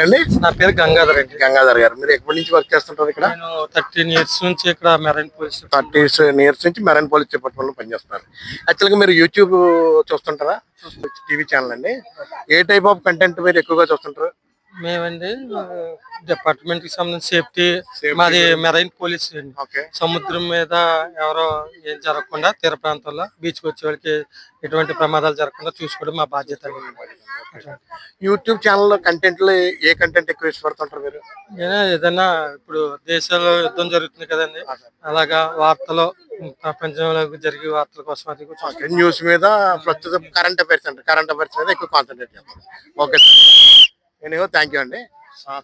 అండి నా పేరు గంగాధర్ అండి. గంగాధర్ గారు, మీరు ఎప్పటి నుంచి వర్క్ చేస్తుంటారు ఇక్కడ? నేను 13 years నుంచి ఇక్కడ మెరైన్ పోలీస్ 30 years నుంచి మెరైన్ పోలీస్ డిపార్ట్మెంట్ లో పనిచేస్తున్నారు. యాక్చువల్గా మీరు యూట్యూబ్ చూస్తుంటారా? టీవీ ఛానల్ అండి. ఏ టైప్ ఆఫ్ కంటెంట్ మీరు ఎక్కువగా చూస్తుంటారు? మేమండి డిపార్ట్మెంట్ కి సంబంధించి సేఫ్టీ, మాది మెరైన్ పోలీస్ అండి. సముద్రం మీద ఎవరో ఏం జరగకుండా తీర ప్రాంతాల్లో బీచ్కి వచ్చే వాళ్ళకి ఎటువంటి ప్రమాదాలు జరగకుండా చూసుకోవడం మా బాధ్యత. యూట్యూబ్ ఛానల్ కంటెంట్ లో ఏ కంటెంట్ ఎక్కువ ఇష్టపడుతుంటారు మీరు? ఏదైనా ఇప్పుడు దేశాల్లో యుద్ధం జరుగుతుంది కదండి, అలాగా వార్తలు, ప్రపంచంలో జరిగే వార్తల కోసం అది న్యూస్ మీద ప్రస్తుతం కరెంట్ అఫైర్స్ మీద ఎక్కువ కాన్సన్ట్రేట్ చేస్తారు. Okay sir, anyhow thank you అండి.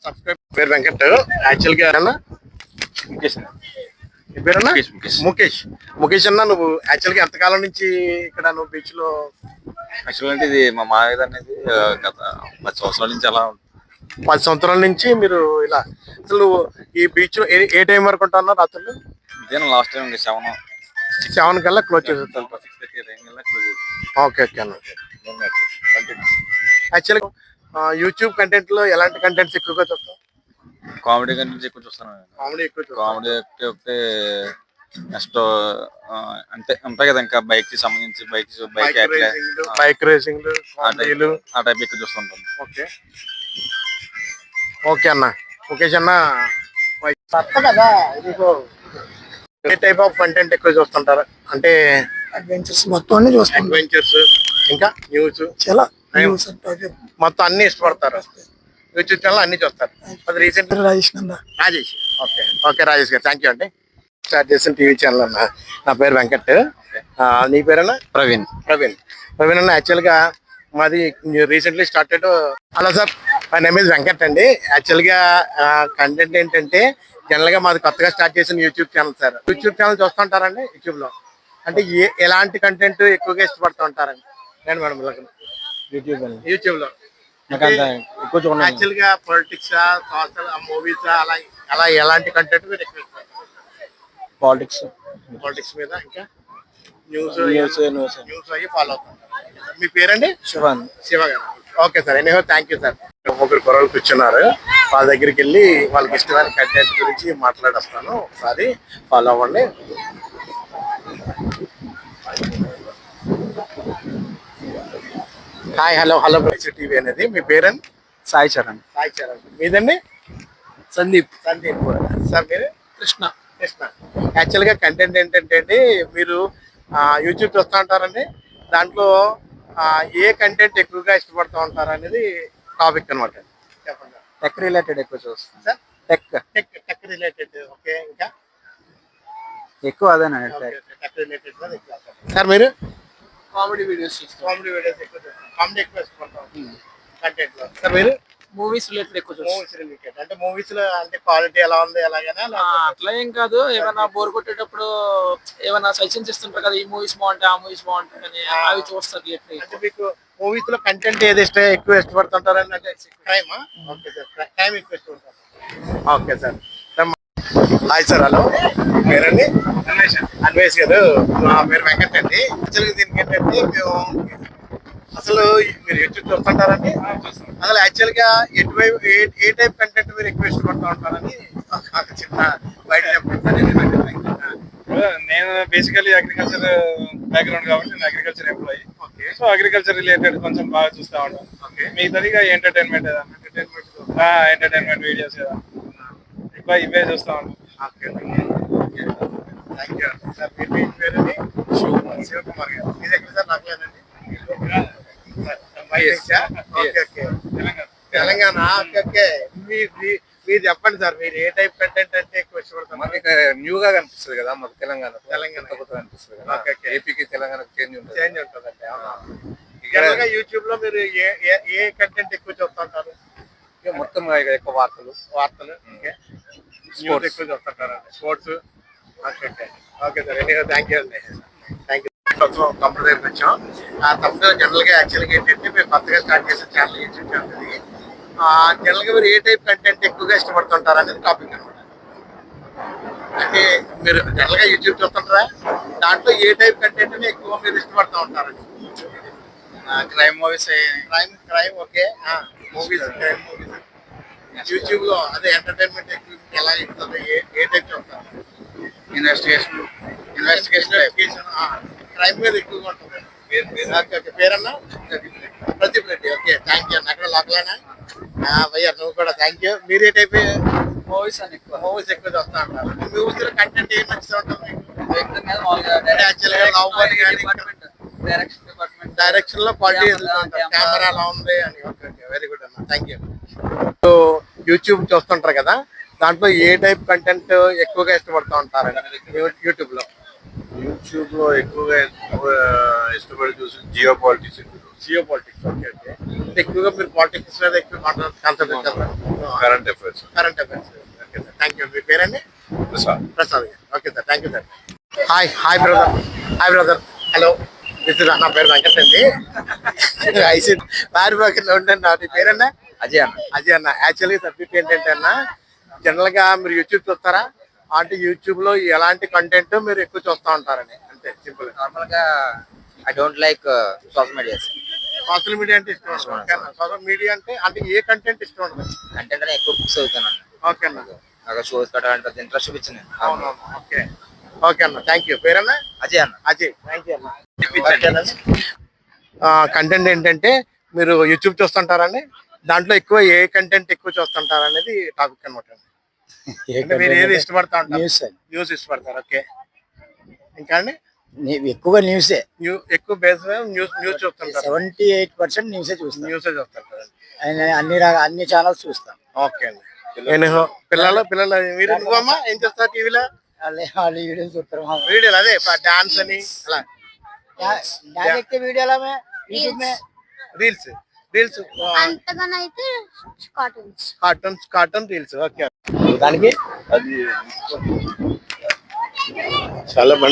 సబ్స్క్రైబ్. పేరు వెంకట్. యాక్చువల్గా పేరన్నా ముఖేష్ అన్న, నువ్వు యాక్చువల్గా ఎంతకాలం నుంచి ఇక్కడ నువ్వు బీచ్ లో? యాక్చువల్ అంటే ఇది మా మామయ్య అనేది గత 10 సంవత్సరాల నుంచి అలా 10 సంవత్సరాల నుంచి మీరు ఇలా. అసలు ఈ బీచ్ లో ఏ టైం వరకు ఉంటారు రాత్రులు? లాస్ట్ టైం 7 కల్లా క్లోజ్ చేసేస్తాను. ఓకే ఓకే అన్న. యాక్చువల్గా యూట్యూబ్ కంటెంట్ లో ఎలాంటి కంటెంట్స్ ఎక్కువగా చూస్తాం? కామెడీ కంటెంట్స్ ఎక్కువ చూస్తాను. కామెడీ ఒకటే. నెక్స్ట్ అంటే ఉంటాయి కదా ఇంకా బైక్ కి సంబంధించి బైక్ రేసింగ్ ఆ టైప్ ఎక్కువ చూస్తుంటాను. ఓకే ఓకే అన్న. ముఖేష్ అన్న, ఏ టైప్ ఆఫ్ కంటెంట్ ఎక్కువ చూస్తుంటారు? అంటే అడ్వెంచర్స్ మొత్తం అన్ని చూస్తాం. అడ్వెంచర్స్, ఇంకా న్యూస్, చాలా మొత్తం అన్ని ఇష్టపడతారు. యూట్యూబ్ ఛానల్ అన్ని చూస్తారు. అది recent Rajesh. Okay okay Rajesh గారు, థ్యాంక్ యూ అండి. స్టార్ట్ చేసిన టీవీ ఛానల్ అన్న. నా పేరు వెంకట్. నీ పేరన్నా? ప్రవీణ్ అన్న. యాక్చువల్గా మాది recently started. Hello sir, my name is Venkat అండి. యాక్చువల్గా కంటెంట్ ఏంటంటే జనరల్గా మాది కొత్తగా స్టార్ట్ చేసిన YouTube channel sir. YouTube channel చూస్తుంటారండి యూట్యూబ్లో? అంటే ఎలాంటి కంటెంట్ ఎక్కువగా ఇష్టపడుతూ ఉంటారండి? నేను మేడం యూట్యూబ్లో యాక్చువల్గా పొలిటిక్స్, సోషల్, మూవీస్, అలా ఎలాంటి కంటెంట్ మీరు ఎక్కువ ఇష్టపడతారు? పాలిటిక్స్ మీద, ఇంకా న్యూస్ అవి ఫాలో అవుతారు. మీ పేరండి? శివ గారు. Okay sir, anyhow thank you sir. ముగ్గురు కుర్రలు కూర్చున్నారు. వాళ్ళ దగ్గరికి వెళ్ళి వాళ్ళకి ఇష్టమైన కంటెంట్ గురించి మాట్లాడేస్తాను. ఒకసారి ఫాలో అవ్వండి. హాయ్, హలో టీవీ అనేది. మీ పేరండి? సాయి చరణ్. మీదండి? సందీప్. సార్ మీరు? కృష్ణ. యాక్చువల్గా కంటెంట్ ఏంటంటే అండి, మీరు యూట్యూబ్ చూస్తూ ఉంటారండి. దాంట్లో ఏ కంటెంట్ ఎక్కువగా ఇష్టపడుతూ ఉంటారు అనేది టాపిక్ అనమాట. చెప్పండి. టెక్ రిలేటెడ్ ఎక్కువ చూస్తాను సార్. Tech related. ఓకే, ఇంకా ఎక్కువ అదేనండి టెక్ రిలేటెడ్. సార్ మీరు? కామెడీ వీడియోస్ ఎక్కువ చూస్తాం. కామెడీ ఎక్కువ ఇష్టపడతాం కంటెంట్ లో. సార్ మీరు? మూవీస్ రిలేటెడ్ ఎక్కువ చూస్తాం. అంటే మూవీస్ లో అంటే క్వాలిటీ ఎలా ఉంది, ఎలాగైనా అట్లా ఏం కాదు. ఏమైనా బోర్ కొట్టేటప్పుడు ఏమైనా సజెషన్స్ ఇస్తుంటారు కదా, ఈ మూవీస్ బాగుంటాయి, ఆ మూవీస్ బాగుంటాయి అని, అవి చూస్తారు. అంటే మీకు మూవీస్ లో కంటెంట్ ఏది ఎక్కువ ఇష్టపడుతుంటారు? అంటే క్రైమ్. ఓకే సార్, క్రైమ్ ఎక్కువ ఇష్టపడతారు. Okay sir. Hi sir, hello. పేరండి? అన్వేష్ గారు. నా పేరు వెంకట్ అండి. యాక్చువల్గా దీనికి ఏంటంటే మేము అసలు మీరు యూట్యూబ్ చూస్తుంటారండి? అసలు యాక్చువల్గా ఎటువైపు ఏ టైప్ కంటెంట్ మీరు ఎక్కువ ఇష్టపడుతూ ఉంటారని ఒక చిన్న బయట చెప్పండి. నేను బేసికలీ అగ్రికల్చర్ బ్యాక్గ్రౌండ్ కాబట్టి నేను agriculture employee. So agriculture related కొంచెం బాగా చూస్తూ ఉంటాను. మిగతాదిగా ఎంటర్టైన్మెంట్ వీడియోస్ కదా, ఎక్కువ ఇవే చూస్తూ ఉంటాను. Thank you sir. మీ పేరుని? శివకుమార్ గారు. మీ దగ్గర సార్? నాకు లేదండి. తెలంగాణ. ఓకే, మీరు చెప్పండి సార్, మీరు ఏ టైప్ కంటెంట్ అంటే ఎక్కువ ఇష్టపడతారు? మనకి న్యూగా కనిపిస్తుంది కదా మాకు తెలంగాణ కనిపిస్తుంది కదా. ఏపీకి తెలంగాణకి చేంజ్ ఉంటుందండి. జనరల్గా యూట్యూబ్ లో మీరు ఏ కంటెంట్ ఎక్కువ చూస్తుంటారు? మొత్తం ఎక్కువ వార్తలు. స్పోర్ట్స్ ఎక్కువ చూస్తుంటారండి. Sports. Okay sir, anyhow thank you అండి. Thank you. తమ్ముడు దగ్గరికి వచ్చాం. ఆ తమ్ముడు జనరల్గా యాక్చువల్గా ఏంటంటే మేము కొత్తగా స్టార్ట్ చేసిన ఛానల్ యూట్యూబ్ ఛానల్ ఇది. జనరల్గా మీరు ఏ టైప్ కంటెంట్ ఎక్కువగా ఇష్టపడుతుంటారు అనేది టాపిక్ అనమాట. అంటే మీరు జనరల్గా యూట్యూబ్ చూస్తుంటారా? దాంట్లో ఏ టైప్ కంటెంట్ ఎక్కువ మీరు ఇష్టపడుతూ ఉంటారండి? Crime movies. Crime. Okay, movies. YouTube లో అదే ఎంటర్టైన్మెంట్ ఎలా ఇస్తుంది ఏ టైప్ చూస్తారు? ఇన్వెస్టిగేషన్ క్రైమ్ మీద ఎక్కువగా ఉంటుంది. ఓకే ఓకే పేరన్నా? Pradeep Reddy. Okay thank you అన్న. అక్కడ లోకలేనా? భయ్యా నువ్వు కూడా థ్యాంక్ యూ. మీరు ఏ టైప్ మూవీస్ అని ఎక్కువ మూవీస్ ఎక్కువ చూస్తా ఉంటారు? మూవీస్ లో కంటెంట్ ఏం నచ్చుతూ ఉంటుంది డైరెక్షన్ డిపార్ట్మెంట్ డైరెక్షన్ లో క్వాలిటీ కెమెరా ఎలా ఉంది అని. ఓకే ఓకే వెరీ గుడ్ అన్న థ్యాంక్ యూ. సో యూట్యూబ్ చూస్తుంటారు కదా, దాంట్లో ఏ టైప్ కంటెంట్ ఎక్కువగా ఇష్టపడుతూ ఉంటారు యూట్యూబ్ లో? యూట్యూబ్ లో ఎక్కువగా ఇష్టపడి చూసి జియో పాలిటిక్స్ ఓకే ఓకే. అంటే ఎక్కువగా మీరు పాలిటిక్స్ మీద ఎక్కువ కాన్సన్ట్రేట్ చేస్తారు? Current affairs current affairs. Okay sir thank you. మీ పేరండి? Prasad garu. Okay sir thank you sir. Hi brother. Hello this is నా పేరు వెంకట్ అండి. ఐసీ పారిపోకుండా ఉండండి. నా పేరన్నా? అజయ్ అన్న. యాక్చువల్గా సబ్జెక్ట్ ఏంటంటే అన్న, జనరల్ గా మీరు యూట్యూబ్ చూస్తారా? అంటే యూట్యూబ్ లో ఎలాంటి కంటెంట్ మీరు ఎక్కువ చూస్తూ ఉంటారని? అంతే సింపుల్. నార్మల్ గా I don't like social medias. Social media అంటే ఇష్టం ఉండదు. సోషల్ మీడియా అంటే ఏ కంటెంట్ ఇష్టం ఉండదు? కంటెంట్ అనేది ఎక్కువ బుక్స్ చదువుతాను. ఓకే అన్న. నాకు షోస్ పెట్టాలంటే ఇంట్రెస్ట్ చూపించింది. అవునవును. ఓకే ఓకే అన్న థ్యాంక్ యూ. పేరన్నా? అజయ్ అన్న. అజయ్ థ్యాంక్ యూ అన్న. కంటెంట్ ఏంటంటే మీరు యూట్యూబ్ చూస్తుంటారండి, దాంట్లో ఎక్కువ ఏ కంటెంట్ ఎక్కువ చూస్తుంటారు అనేది టాపిక్ అనమాట. అంటే మీరు ఏది ఇష్టపడతా ఉంటారు? న్యూస్ ఇష్టపడతారు. ఓకే ఇంకా అండి? ఎక్కువగా న్యూసే. ఎక్కువ బేస్ న్యూస్ చూస్తుంటారు? 78% న్యూసే చూస్తాను. న్యూసే చూస్తుంటారు. అన్ని ఛానల్స్ చూస్తాను. ఓకే అండి. నేను పిల్లలు మీరు నువ్వమ్మా ఏం చేస్తారు టీవీలో? వాళ్ళు వీడియోస్ చూస్తారు. వీడియోలు అదే డాన్స్ అని అలా వీడియోలో రీల్స్ అంతగానైతే కార్టూన్ రీల్స్. ఓకే అది చాలా